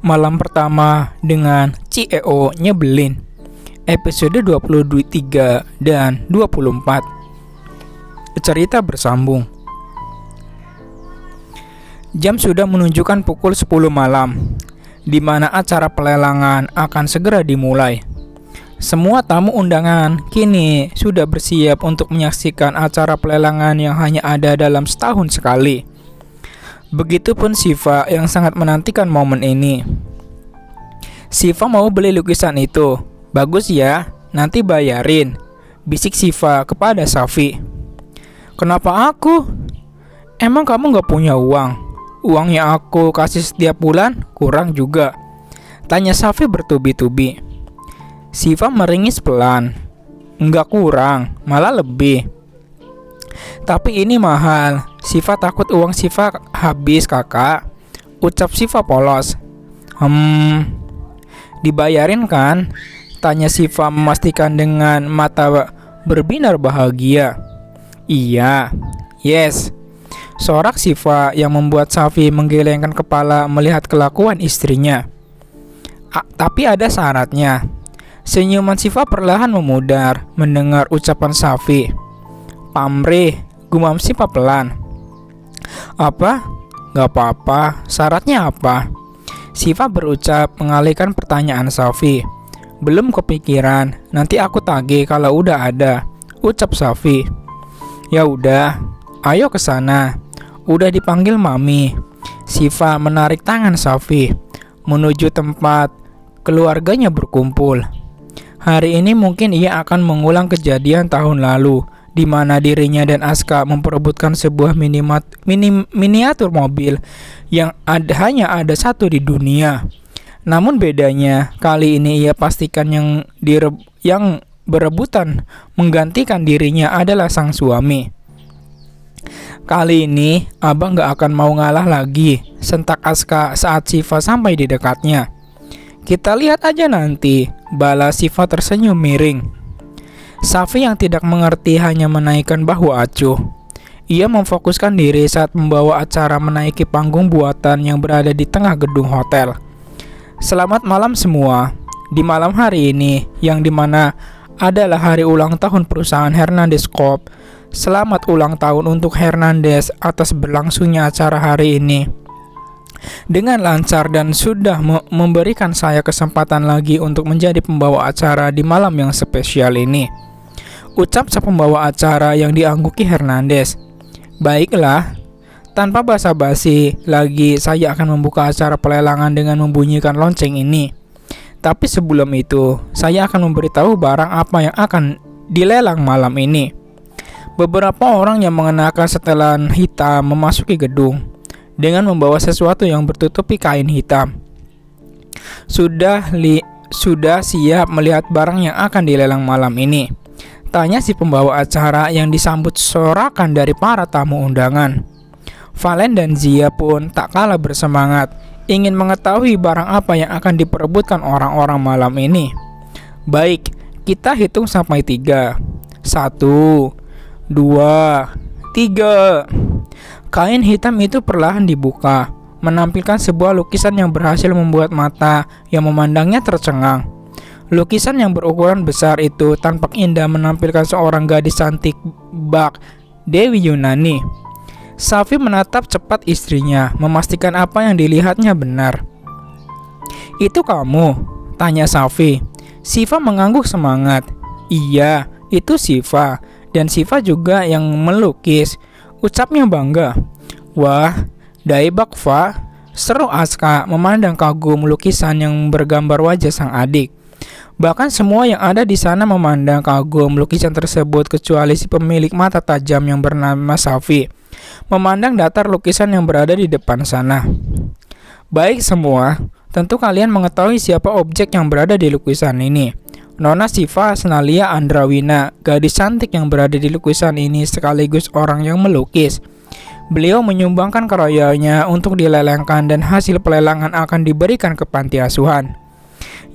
Malam pertama dengan CEO nyebelin. Episode 23 dan 24. Cerita bersambung. Jam sudah menunjukkan pukul 10 malam, di mana acara pelelangan akan segera dimulai. Semua tamu undangan kini sudah bersiap untuk menyaksikan acara pelelangan yang hanya ada dalam setahun sekali. Begitupun Siva yang sangat menantikan momen ini. Siva mau beli lukisan itu. Bagus ya, nanti bayarin, bisik Siva kepada Safi. Kenapa aku? Emang kamu gak punya uang? Uang yang aku kasih setiap bulan kurang juga, tanya Safi bertubi-tubi. Siva meringis pelan. Enggak kurang, malah lebih. Tapi ini mahal. Siva takut uang Siva habis kakak, ucap Siva polos. Dibayarin kan? Tanya Siva memastikan dengan mata berbinar bahagia. Iya, yes. Sorak Siva yang membuat Safi menggelengkan kepala melihat kelakuan istrinya. Tapi ada syaratnya. Senyuman Siva perlahan memudar mendengar ucapan Safi. Pamrih, gumam Siva pelan. Apa? Gak apa-apa, syaratnya apa? Siva berucap mengalihkan pertanyaan Safi. Belum kepikiran, nanti aku tagih kalau udah ada, ucap Safi. Ya udah, ayo ke sana. Udah dipanggil Mami. Siva menarik tangan Safi menuju tempat keluarganya berkumpul. Hari ini mungkin ia akan mengulang kejadian tahun lalu, di mana dirinya dan Aska memperebutkan sebuah miniatur mobil yang hanya ada satu di dunia. Namun bedanya, kali ini ia pastikan yang berebutan menggantikan dirinya adalah sang suami. Kali ini, abang gak akan mau ngalah lagi, sentak Aska saat Siva sampai di dekatnya. Kita lihat aja nanti, balas Siva tersenyum miring. Safi yang tidak mengerti hanya menaikkan bahu acuh. Ia memfokuskan diri saat membawa acara menaiki panggung buatan yang berada di tengah gedung hotel. Selamat malam semua. Di malam hari ini, yang dimana adalah hari ulang tahun perusahaan Hernandez Corp. Selamat ulang tahun untuk Hernandez atas berlangsungnya acara hari ini dengan lancar dan sudah memberikan saya kesempatan lagi untuk menjadi pembawa acara di malam yang spesial ini, ucap sang pembawa acara yang diangguki Hernandez. Baiklah, tanpa basa-basi lagi saya akan membuka acara pelelangan dengan membunyikan lonceng ini. Tapi sebelum itu, saya akan memberitahu barang apa yang akan dilelang malam ini. Beberapa orang yang mengenakan setelan hitam memasuki gedung dengan membawa sesuatu yang bertutupi kain hitam. Sudah siap melihat barang yang akan dilelang malam ini? Tanya si pembawa acara yang disambut sorakan dari para tamu undangan. Valen dan Zia pun tak kalah bersemangat, ingin mengetahui barang apa yang akan diperebutkan orang-orang malam ini. Baik, kita hitung sampai 3. 1, 2, 3. Kain hitam itu perlahan dibuka, menampilkan sebuah lukisan yang berhasil membuat mata yang memandangnya tercengang. Lukisan yang berukuran besar itu tampak indah menampilkan seorang gadis cantik bak Dewi Yunani. Safi menatap cepat istrinya, memastikan apa yang dilihatnya benar. Itu kamu? Tanya Safi. Siva mengangguk semangat. Iya, itu Siva. Dan Siva juga yang melukis, ucapnya bangga. Wah, daibak Fa, seru Aska memandang kagum lukisan yang bergambar wajah sang adik. Bahkan semua yang ada di sana memandang kagum lukisan tersebut kecuali si pemilik mata tajam yang bernama Safi, memandang datar lukisan yang berada di depan sana. Baik semua, tentu kalian mengetahui siapa objek yang berada di lukisan ini. Nona Siva Senalia Andrawina, gadis cantik yang berada di lukisan ini sekaligus orang yang melukis. Beliau menyumbangkan karyanya untuk dilelengkan dan hasil pelelangan akan diberikan ke panti asuhan.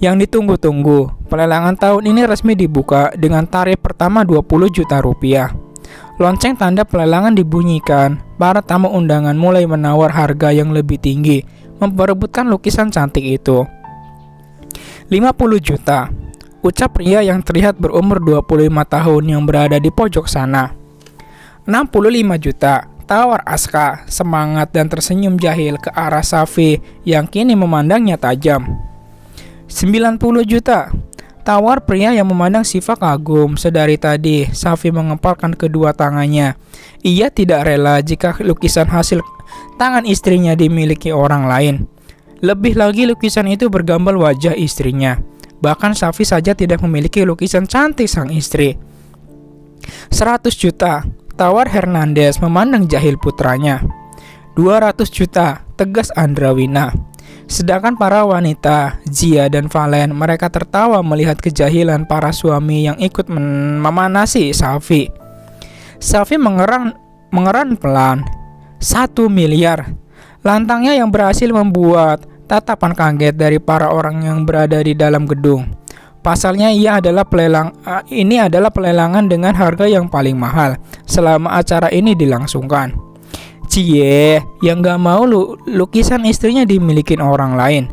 Yang ditunggu-tunggu, pelelangan tahun ini resmi dibuka dengan tarif pertama 20 juta rupiah. Lonceng tanda pelelangan dibunyikan, para tamu undangan mulai menawar harga yang lebih tinggi, memperebutkan lukisan cantik itu. 50 juta, ucap pria yang terlihat berumur 25 tahun yang berada di pojok sana. 65 juta, tawar Aska, semangat dan tersenyum jahil ke arah Safi yang kini memandangnya tajam. 90 juta, tawar pria yang memandang Syifa kagum. Sedari tadi, Safi mengepalkan kedua tangannya. Ia tidak rela jika lukisan hasil tangan istrinya dimiliki orang lain. Lebih lagi lukisan itu bergambar wajah istrinya. Bahkan Safi saja tidak memiliki lukisan cantik sang istri. 100 juta, tawar Hernandez memandang jahil putranya. 200 juta, tegas Andrawina. Sedangkan para wanita, Zia dan Valen, mereka tertawa melihat kejahilan para suami yang ikut memanasi Safi. Safi mengeran pelan. 1 miliar. Lantangnya yang berhasil membuat tatapan kaget dari para orang yang berada di dalam gedung. Pasalnya ini adalah pelelangan dengan harga yang paling mahal selama acara ini dilangsungkan. Cie yang gak mau lukisan istrinya dimiliki orang lain.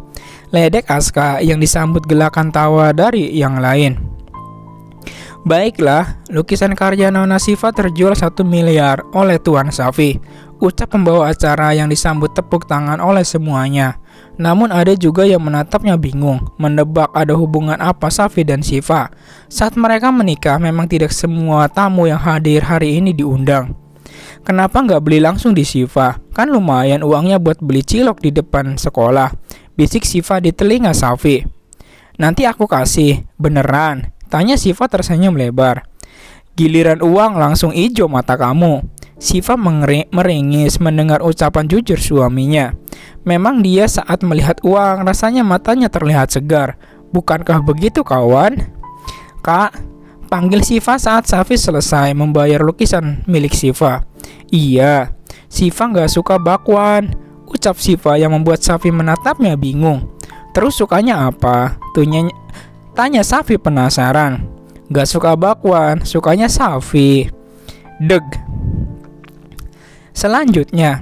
Ledek Aska yang disambut gelakan tawa dari yang lain. Baiklah, lukisan karya Nona Syifa terjual 1 miliar oleh Tuan Safi, ucap pembawa acara yang disambut tepuk tangan oleh semuanya. Namun ada juga yang menatapnya bingung, menebak ada hubungan apa Safi dan Syifa. Saat mereka menikah memang tidak semua tamu yang hadir hari ini diundang. Kenapa nggak beli langsung di Syifa? Kan lumayan uangnya buat beli cilok di depan sekolah, bisik Syifa di telinga Safi. Nanti aku kasih, beneran? Tanya Syifa tersenyum lebar. Giliran uang langsung ijo mata kamu. Syifa meringis mendengar ucapan jujur suaminya. Memang dia saat melihat uang rasanya matanya terlihat segar. Bukankah begitu kawan? Kak, panggil Syifa saat Safi selesai membayar lukisan milik Syifa. Iya, Syifa gak suka bakwan, ucap Syifa yang membuat Safi menatapnya bingung. Terus sukanya apa? Tanya Safi penasaran. Gak suka bakwan, sukanya Safi. Deg. Selanjutnya,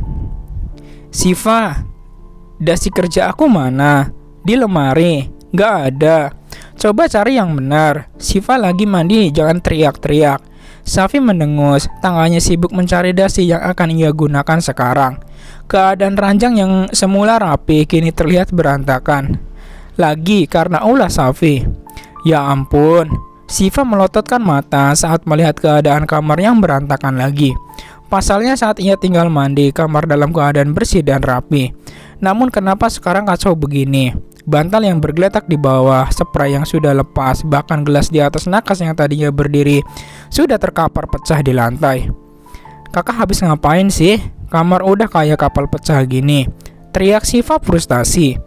Syifa, dasi kerja aku mana? Di lemari. Gak ada. Coba cari yang benar. Syifa lagi mandi, jangan teriak-teriak. Safi mendengus, tangannya sibuk mencari dasi yang akan ia gunakan sekarang. Keadaan ranjang yang semula rapi kini terlihat berantakan. Lagi karena ulah Safi. Ya ampun, Syifa melototkan mata saat melihat keadaan kamar yang berantakan lagi. Pasalnya saat ia tinggal mandi, kamar dalam keadaan bersih dan rapi. Namun kenapa sekarang kacau begini? Bantal yang bergeletak di bawah, spray yang sudah lepas, bahkan gelas di atas nakas yang tadinya berdiri sudah terkapar pecah di lantai. Kakak habis ngapain sih? Kamar udah kayak kapal pecah gini, teriak Syifa frustasi.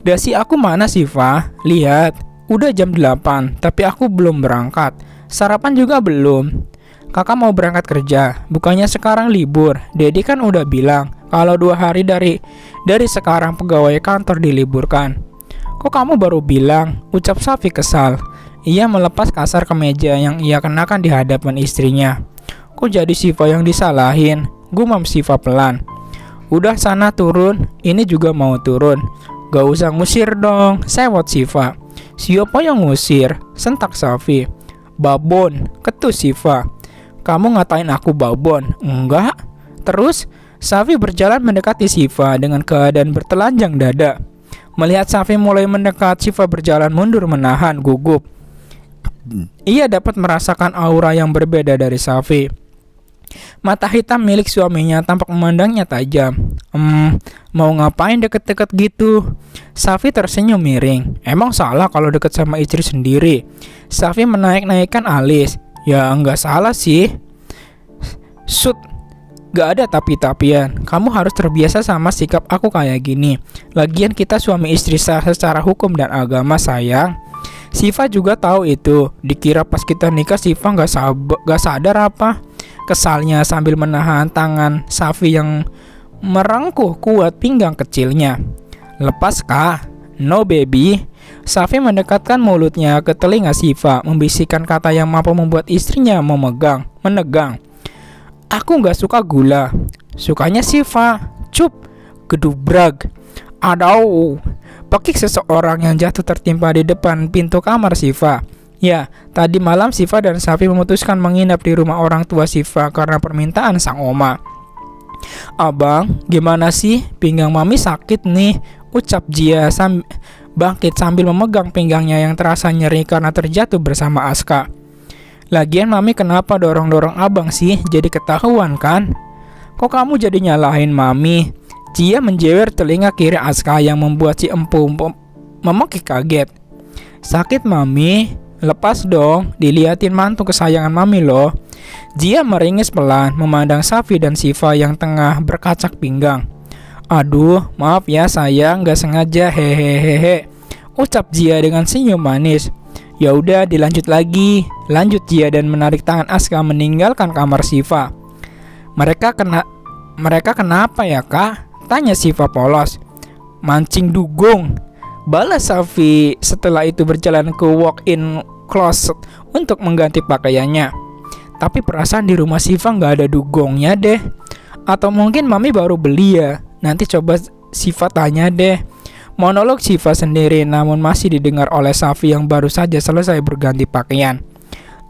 Dasi aku mana Syifa? Lihat. Udah jam 8, tapi aku belum berangkat. Sarapan juga belum. Kakak mau berangkat kerja, bukannya sekarang libur. Dedi kan udah bilang kalau 2 hari dari sekarang pegawai kantor diliburkan. Kok kamu baru bilang? Ucap Safi kesal. Ia melepas kasar kemeja yang ia kenakan di hadapan istrinya. Kok jadi Syifa yang disalahin? Gumam Syifa pelan. Udah sana turun, ini juga mau turun. Gak usah ngusir dong, sewot Syifa. Siapa yang ngusir? Sentak Safi. Babon, ketus Syifa. Kamu ngatain aku babon? Enggak. Terus Safi berjalan mendekati Syifa dengan keadaan bertelanjang dada. Melihat Safi mulai mendekat, Syifa berjalan mundur menahan gugup. Ia dapat merasakan aura yang berbeda dari Safi. Mata hitam milik suaminya tampak memandangnya tajam. Mau ngapain deket-deket gitu? Safi tersenyum miring. Emang salah kalau deket sama istri sendiri? Safi menaik-naikkan alis. Ya enggak salah sih. Sud, gak ada tapi-tapian. Kamu harus terbiasa sama sikap aku kayak gini. Lagian kita suami istri sah secara hukum dan agama sayang. Syifa juga tahu itu. Dikira pas kita nikah Syifa gak sadar apa? Kesalnya sambil menahan tangan Safi yang merengkuh kuat pinggang kecilnya. Lepas kah? No baby. Safi mendekatkan mulutnya ke telinga Syifa, membisikkan kata yang mampu membuat istrinya menegang. Aku gak suka gula. Sukanya Syifa. Cup. Gedubrak. Aduh. Pekik seseorang yang jatuh tertimpa di depan pintu kamar Syifa. Ya, tadi malam Syifa dan Safi memutuskan menginap di rumah orang tua Syifa karena permintaan sang oma. Abang, gimana sih? Pinggang mami sakit nih, ucap Jia bangkit sambil memegang pinggangnya yang terasa nyeri karena terjatuh bersama Aska. Lagian mami kenapa dorong-dorong abang sih? Jadi ketahuan kan? Kok kamu jadi nyalahin mami? Jia menjewer telinga kiri Aska yang membuat si empu memekik kaget. Sakit mami? Lepas dong, diliatin mantu kesayangan mami loh. Jia meringis pelan memandang Safi dan Syifa yang tengah berkacak pinggang. Aduh, maaf ya sayang, gak sengaja, hehehehe, ucap Jia dengan senyum manis. Ya udah, dilanjut lagi, lanjut Jia dan menarik tangan Aska meninggalkan kamar Syifa. Mereka kenapa ya kak? Tanya Syifa polos. Mancing dugong, balas Safi setelah itu berjalan ke walk-in closet untuk mengganti pakaiannya. Tapi perasaan di rumah Syifa nggak ada dugongnya deh. Atau mungkin mami baru beli ya. Nanti coba Syifa tanya deh. Monolog Syifa sendiri namun masih didengar oleh Safi yang baru saja selesai berganti pakaian.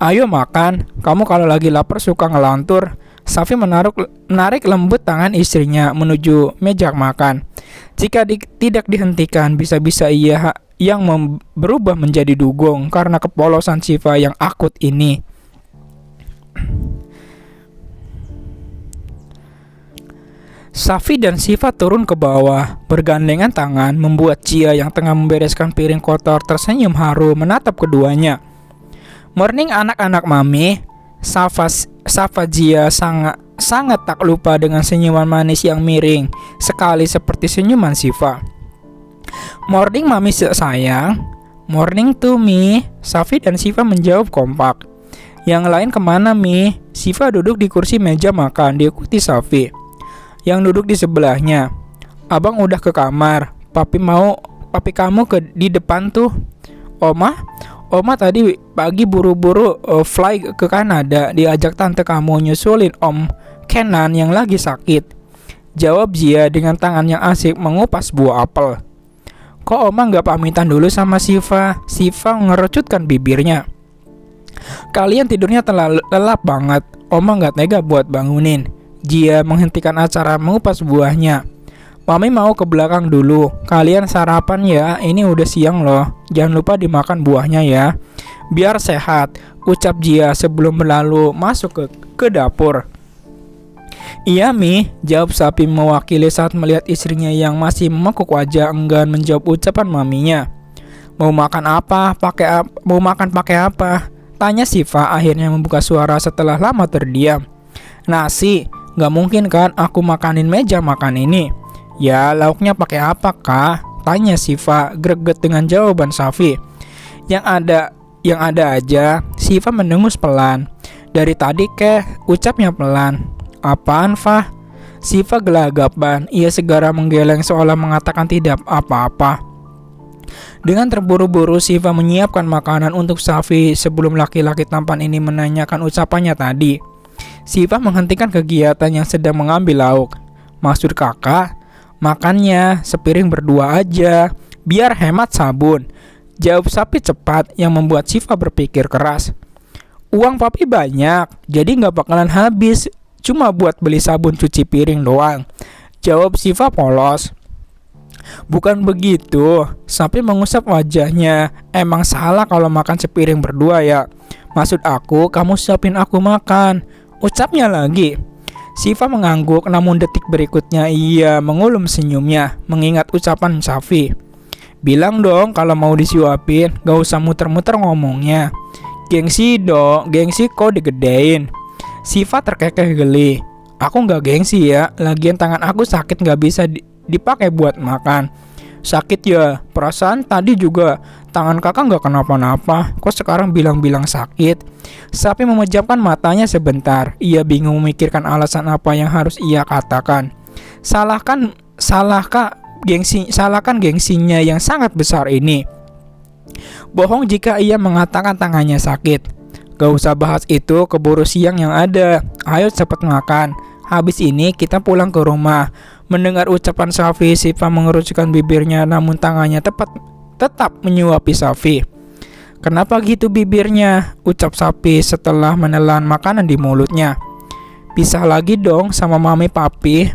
Ayo makan, kamu kalau lagi lapar suka ngelantur. Safi menarik lembut tangan istrinya menuju meja makan. Jika tidak dihentikan, bisa-bisa ia yang berubah menjadi dugong karena kepolosan Syifa yang akut ini. Safi dan Syifa turun ke bawah, bergandengan tangan, membuat Jia yang tengah membereskan piring kotor tersenyum haru menatap keduanya. Morning anak-anak mami. Sapa Jia sangat tak lupa dengan senyuman manis yang miring, sekali seperti senyuman Syifa. Morning mami sayang. Morning to me. Safi dan Syifa menjawab kompak. Yang lain kemana mi? Syifa duduk di kursi meja makan diikuti Safi yang duduk di sebelahnya. Abang udah ke kamar. Papi kamu di depan tuh. Oma tadi pagi buru-buru fly ke Kanada, diajak tante kamu nyusulin Om Kenan yang lagi sakit. Jawab Jia dengan tangan yang asik mengupas buah apel. Kok Oma gak pamitan dulu sama Syifa? Syifa mengerucutkan bibirnya. Kalian tidurnya terlalu lelap banget. Oma gak tega buat bangunin. Jia menghentikan acara mengupas buahnya. Mami mau ke belakang dulu. Kalian sarapan ya, ini udah siang loh. Jangan lupa dimakan buahnya ya, biar sehat, ucap Jia sebelum berlalu masuk ke dapur. Iya mi, jawab Sapi mewakili saat melihat istrinya yang masih memekuk wajah enggan menjawab ucapan maminya. Mau makan pakai apa? Tanya Syifa akhirnya membuka suara setelah lama terdiam. Nasi, gak mungkin kan aku makanin meja makan ini. Ya, lauknya pakai apa kak? Tanya Syifa greget dengan jawaban Safi. Yang ada aja. Syifa mendengus pelan. Dari tadi ucapnya pelan. Apaan Fah? Syifa gelagapan. Ia segera menggeleng seolah mengatakan tidak apa-apa. Dengan terburu-buru Syifa menyiapkan makanan untuk Safi sebelum laki-laki tampan ini menanyakan ucapannya tadi. Syifa menghentikan kegiatan yang sedang mengambil lauk. Maksud kakak? Makannya sepiring berdua aja, biar hemat sabun. Jawab Sapi cepat yang membuat Syifa berpikir keras. Uang papi banyak, jadi gak bakalan habis. Cuma buat beli sabun cuci piring doang. Jawab Syifa polos. Bukan begitu, Sapi mengusap wajahnya. Emang salah kalau makan sepiring berdua ya? Maksud aku, kamu siapin aku makan, ucapnya lagi. Syifa mengangguk, namun detik berikutnya ia mengulum senyumnya mengingat ucapan Safi. Bilang dong kalau mau disuapin, gak usah muter-muter ngomongnya. Gengsi kok digedein. Syifa terkekeh geli. Aku gak gengsi ya, lagian tangan aku sakit gak bisa dipakai buat makan. Sakit ya, perasaan tadi juga tangan kakak gak kenapa-napa. Kok sekarang bilang-bilang sakit? Sapi memejamkan matanya sebentar. Ia bingung memikirkan alasan apa yang harus ia katakan. Salahkan gengsinya yang sangat besar ini. Bohong jika ia mengatakan tangannya sakit. Gak usah bahas itu, keburu siang yang ada. Ayo cepat makan. Habis ini kita pulang ke rumah. Mendengar ucapan Safi, Syifa mengerucutkan bibirnya namun tangannya tetap menyuapi Safi. "Kenapa gitu bibirnya?" ucap Safi setelah menelan makanan di mulutnya. "Pisah lagi dong sama mami papi.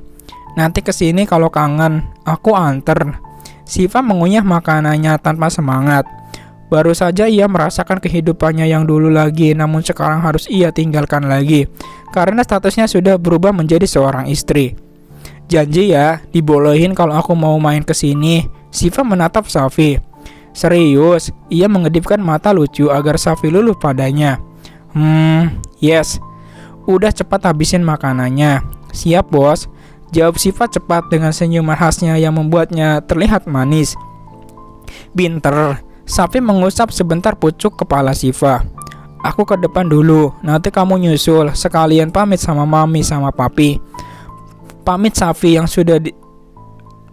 Nanti kesini kalau kangen, aku anter." Syifa mengunyah makanannya tanpa semangat. Baru saja ia merasakan kehidupannya yang dulu lagi, namun sekarang harus ia tinggalkan lagi karena statusnya sudah berubah menjadi seorang istri. "Janji ya, dibolehin kalau aku mau main kesini." Syifa menatap Safi. Serius, ia mengedipkan mata lucu agar Safi luluh padanya. Yes. Udah cepat habisin makanannya." "Siap bos," jawab Syifa cepat dengan senyuman khasnya yang membuatnya terlihat manis. "Pinter." Safi mengusap sebentar pucuk kepala Syifa. "Aku ke depan dulu, nanti kamu nyusul, sekalian pamit sama mami sama papi." Pamit Safi yang sudah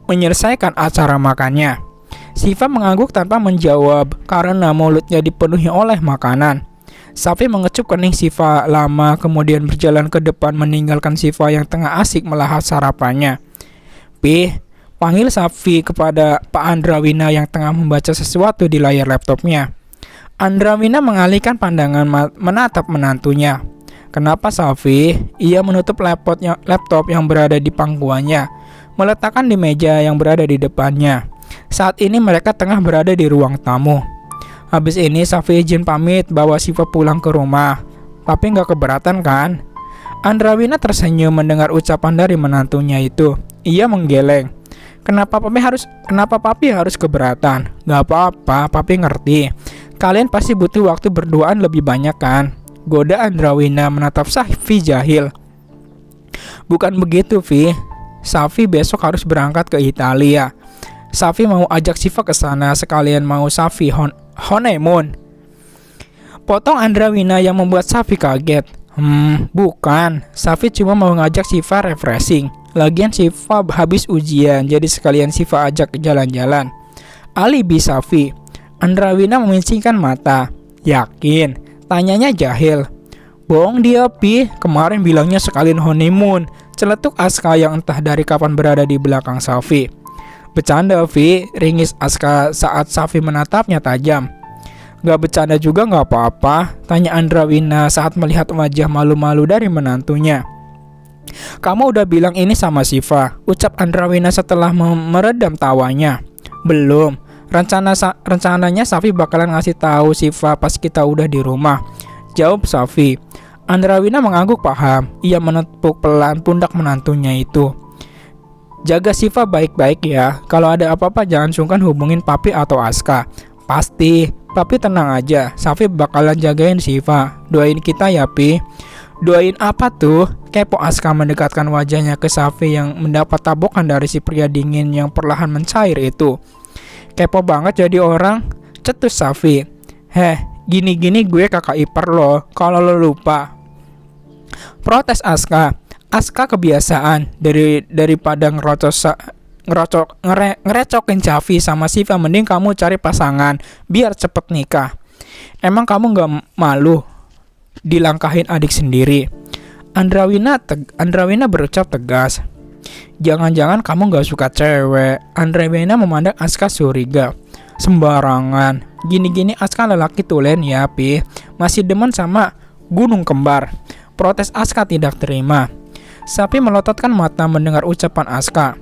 menyelesaikan acara makannya. Syifa mengangguk tanpa menjawab karena mulutnya dipenuhi oleh makanan. Safi mengecup kening Syifa lama, kemudian berjalan ke depan meninggalkan Syifa yang tengah asik melahap sarapannya. "Pi," panggil Safi kepada Pak Andrawina yang tengah membaca sesuatu di layar laptopnya. Andrawina mengalihkan pandangan menatap menantunya. "Kenapa Safi?" Ia menutup laptop yang berada di pangkuannya, meletakkan di meja yang berada di depannya. Saat ini mereka tengah berada di ruang tamu. Habis ini Safi izin pamit bawa Syifa pulang ke rumah. "Papi nggak keberatan kan?" Andrawina tersenyum mendengar ucapan dari menantunya itu. Ia menggeleng. Kenapa papi harus keberatan?" "Gak apa-apa, papi ngerti. Kalian pasti butuh waktu berduaan lebih banyak kan?" goda Andrawina menatap Safi jahil. "Bukan begitu, Vi. Safi besok harus berangkat ke Italia. Safi mau ajak Syifa ke sana, sekalian mau Safi honeymoon." Potong Andrawina yang membuat Safi kaget. Bukan. Safi cuma mau ngajak Syifa refreshing. Lagian Syifa habis ujian, jadi sekalian Syifa ajak jalan-jalan. Alibi Safi. Andrawina memincingkan mata. "Yakin?" tanyanya jahil. "Bohong dia, Pi. Kemarin bilangnya sekalian honeymoon," celetuk Aska yang entah dari kapan berada di belakang Safi. "Bercanda, Vi," ringis Aska saat Safi menatapnya tajam. "Gak bercanda juga gak apa-apa," tanya Andrawina saat melihat wajah malu-malu dari menantunya. "Kamu udah bilang ini sama Syifa?" ucap Andrawina setelah meredam tawanya. "Belum. Rencananya Safi bakalan ngasih tahu Syifa pas kita udah di rumah," jawab Safi. Andrawina mengangguk paham. Ia menepuk pelan pundak menantunya itu. "Jaga Syifa baik-baik ya. Kalau ada apa-apa jangan sungkan hubungin papi atau Aska." "Pasti. Papi tenang aja. Safi bakalan jagain Syifa. Doain kita ya, Pi." "Doain apa tuh?" kepo Aska mendekatkan wajahnya ke Safi yang mendapat tabokan dari si pria dingin yang perlahan mencair itu. "Kepo banget jadi orang," cetus Safi. Gini-gini gue kakak ipar lo, kalau lo lupa," protes Aska. Aska kebiasaan daripada ngerecokin Safi sama Syifa, mending kamu cari pasangan biar cepet nikah. Emang kamu gak malu dilangkahin adik sendiri?" Andrawina berucap tegas. "Jangan-jangan kamu gak suka cewek?" Andrawina memandang Aska curiga. "Sembarangan. Gini-gini Aska lelaki tulen ya, Pi. Masih demen sama gunung kembar," protes Aska tidak terima. Sapi melototkan mata mendengar ucapan Aska.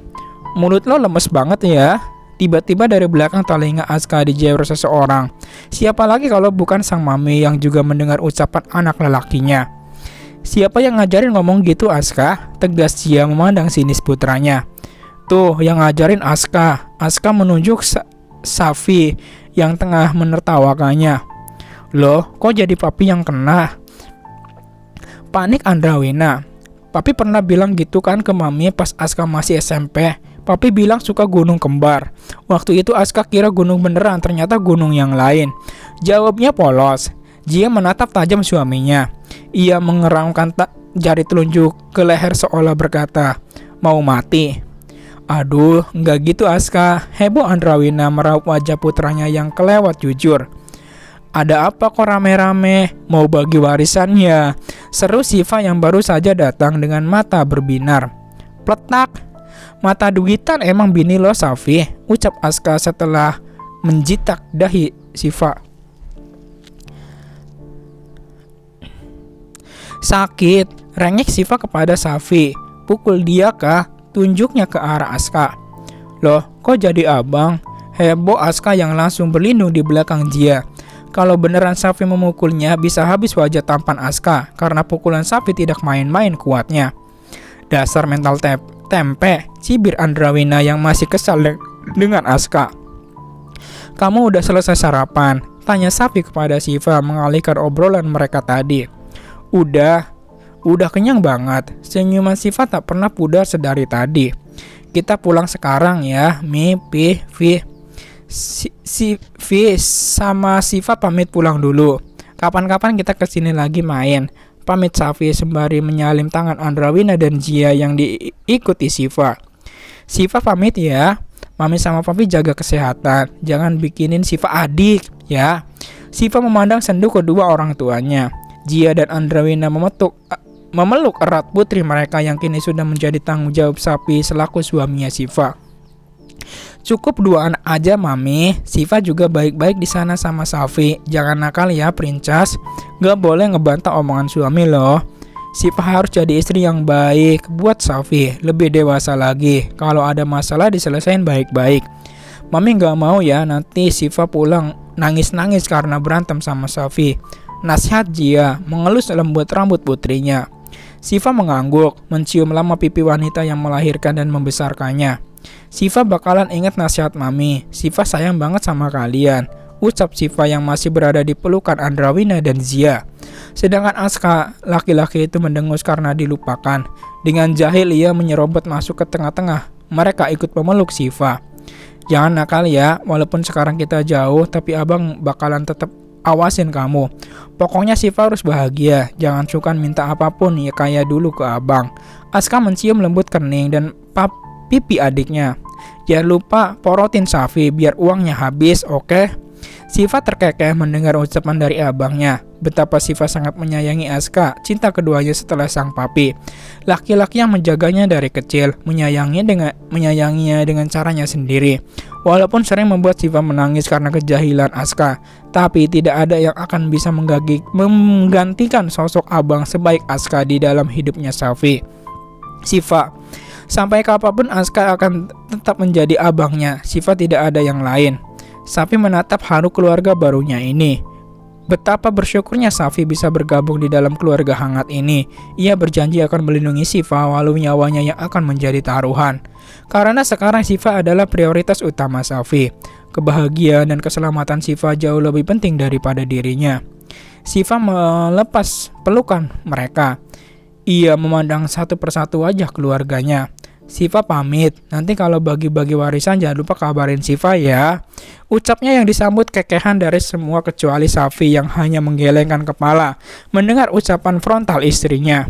"Mulut lo lemes banget ya." Tiba-tiba dari belakang telinga Aska dijewer seseorang. Siapa lagi kalau bukan sang mami yang juga mendengar ucapan anak lelakinya. "Siapa yang ngajarin ngomong gitu, Aska?" tegas dia memandang sinis putranya. "Tuh yang ngajarin Aska." Aska menunjuk Safi yang tengah menertawakannya. "Loh, kok jadi papi yang kena?" panik Andrawina. "Papi pernah bilang gitu kan ke mami pas Aska masih SMP. Papi bilang suka gunung kembar. Waktu itu Aska kira gunung beneran, ternyata gunung yang lain," jawabnya polos. Dia menatap tajam suaminya. Ia mengeramkan jari telunjuk ke leher seolah berkata, "Mau mati?" "Aduh, nggak gitu Aska," heboh Andrawina meraup wajah putranya yang kelewat jujur. "Ada apa kok rame-rame? Mau bagi warisannya?" seru Syifa yang baru saja datang dengan mata berbinar. Pletak. Mata duitan emang bini lo, Safi, ucap Aska setelah menjitak dahi Syifa. Sakit, rengek Syifa kepada Safi. Pukul dia kah? Tunjuknya ke arah Aska. Loh, kok jadi abang? Heboh Aska yang langsung berlindung di belakang dia. Kalau beneran Safi memukulnya, bisa habis wajah tampan Aska karena pukulan Safi tidak main-main kuatnya. Dasar mental tempe, cibir Andrawina yang masih kesal dengan Aska. Kamu udah selesai sarapan? Tanya Safi kepada Syifa mengalihkan obrolan mereka tadi. Udah kenyang banget. Senyuman Syifa tak pernah pudar sedari tadi. Kita pulang sekarang ya, Mi, Pi, Vi. Vi sama Syifa pamit pulang dulu. Kapan-kapan kita kesini lagi main. Pamit Safi sembari menyalim tangan Andrawina dan Zia yang diikuti Syifa. Syifa pamit ya. Mami sama Papi jaga kesehatan. Jangan bikinin Syifa adik ya. Syifa memandang sendu kedua orang tuanya. Zia dan Andrawina memeluk erat putri mereka yang kini sudah menjadi tanggung jawab Safi selaku suaminya Syifa. Cukup 2 anak aja, Mami. Syifa juga baik-baik di sana sama Safi. Jangan nakal ya, Princess. Gak boleh ngebantah omongan suami loh. Syifa harus jadi istri yang baik buat Safi, lebih dewasa lagi. Kalau ada masalah diselesain baik-baik. Mami gak mau ya nanti Syifa pulang nangis-nangis karena berantem sama Safi. Nasihat Zia mengelus lembut rambut putrinya. Syifa mengangguk, mencium lama pipi wanita yang melahirkan dan membesarkannya. Syifa bakalan ingat nasihat Mami. Syifa sayang banget sama kalian, ucap Syifa yang masih berada di pelukan Andrawina dan Zia. Sedangkan Aska, laki-laki itu mendengus karena dilupakan. Dengan jahil ia menyerobot masuk ke tengah-tengah. Mereka ikut memeluk Syifa. Jangan nakal ya, walaupun sekarang kita jauh, tapi abang bakalan tetap awasin kamu. Pokoknya Syifa harus bahagia. Jangan suka minta apapun ya kayak dulu ke abang. Aska mencium lembut kening dan pipi adiknya. Jangan lupa porotin Safi biar uangnya habis, oke? Syifa terkekeh mendengar ucapan dari abangnya. Betapa Syifa sangat menyayangi Aska, cinta keduanya setelah sang papi. Laki-laki yang menjaganya dari kecil, menyayanginya dengan caranya sendiri. Walaupun sering membuat Syifa menangis karena kejahilan Aska, tapi tidak ada yang akan bisa menggantikan sosok abang sebaik Aska di dalam hidupnya Safi. Syifa, sampai kapanpun Aska akan tetap menjadi abangnya. Syifa tidak ada yang lain. Safi menatap haru keluarga barunya ini. Betapa bersyukurnya Safi bisa bergabung di dalam keluarga hangat ini. Ia berjanji akan melindungi Syifa walau nyawanya yang akan menjadi taruhan. Karena sekarang Syifa adalah prioritas utama Safi. Kebahagiaan dan keselamatan Syifa jauh lebih penting daripada dirinya. Syifa melepas pelukan mereka. Ia memandang satu persatu wajah keluarganya. Syifa pamit, nanti kalau bagi-bagi warisan jangan lupa kabarin Syifa ya. Ucapnya yang disambut kekehan dari semua kecuali Safi yang hanya menggelengkan kepala mendengar ucapan frontal istrinya.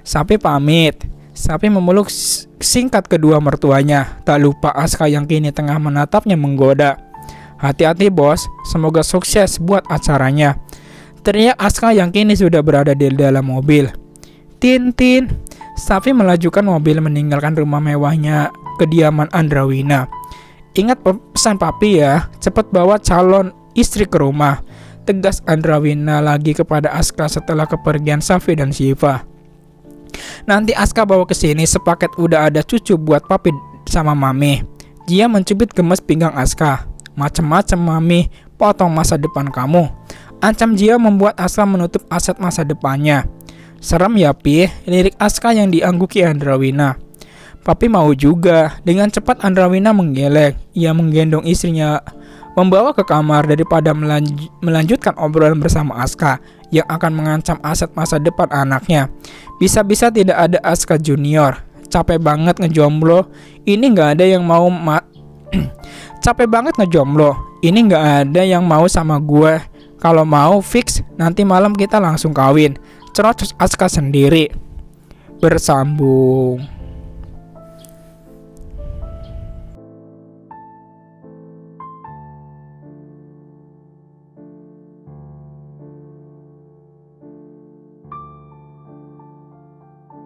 Safi pamit. Safi memeluk singkat kedua mertuanya. Tak lupa Aska yang kini tengah menatapnya menggoda. Hati-hati bos, semoga sukses buat acaranya. Teriak Aska yang kini sudah berada di dalam mobil. Tin. Safi melajukan mobil meninggalkan rumah mewahnya kediaman Andrawina. Ingat pesan papi ya, cepat bawa calon istri ke rumah, tegas Andrawina lagi kepada Aska setelah kepergian Safi dan Syifa. Nanti Aska bawa ke sini sepaket udah ada cucu buat papi sama mami. Dia mencubit gemes pinggang Aska. Macem-macem mami, potong masa depan kamu. Ancam Zia membuat Aska menutup aset masa depannya. Serem ya Pi, lirik Aska yang diangguki Andrawina. Papi mau juga. Dengan cepat Andrawina menggeleng. Ia menggendong istrinya, membawa ke kamar daripada melanjutkan obrolan bersama Aska yang akan mengancam aset masa depan anaknya. Bisa-bisa tidak ada Aska Junior. Capek banget ngejomblo. Ini nggak ada yang mau capek banget ngejomblo. Ini nggak ada yang mau sama gue. Kalau mau fix, nanti malam kita langsung kawin. Cerocos Aska sendiri. Bersambung.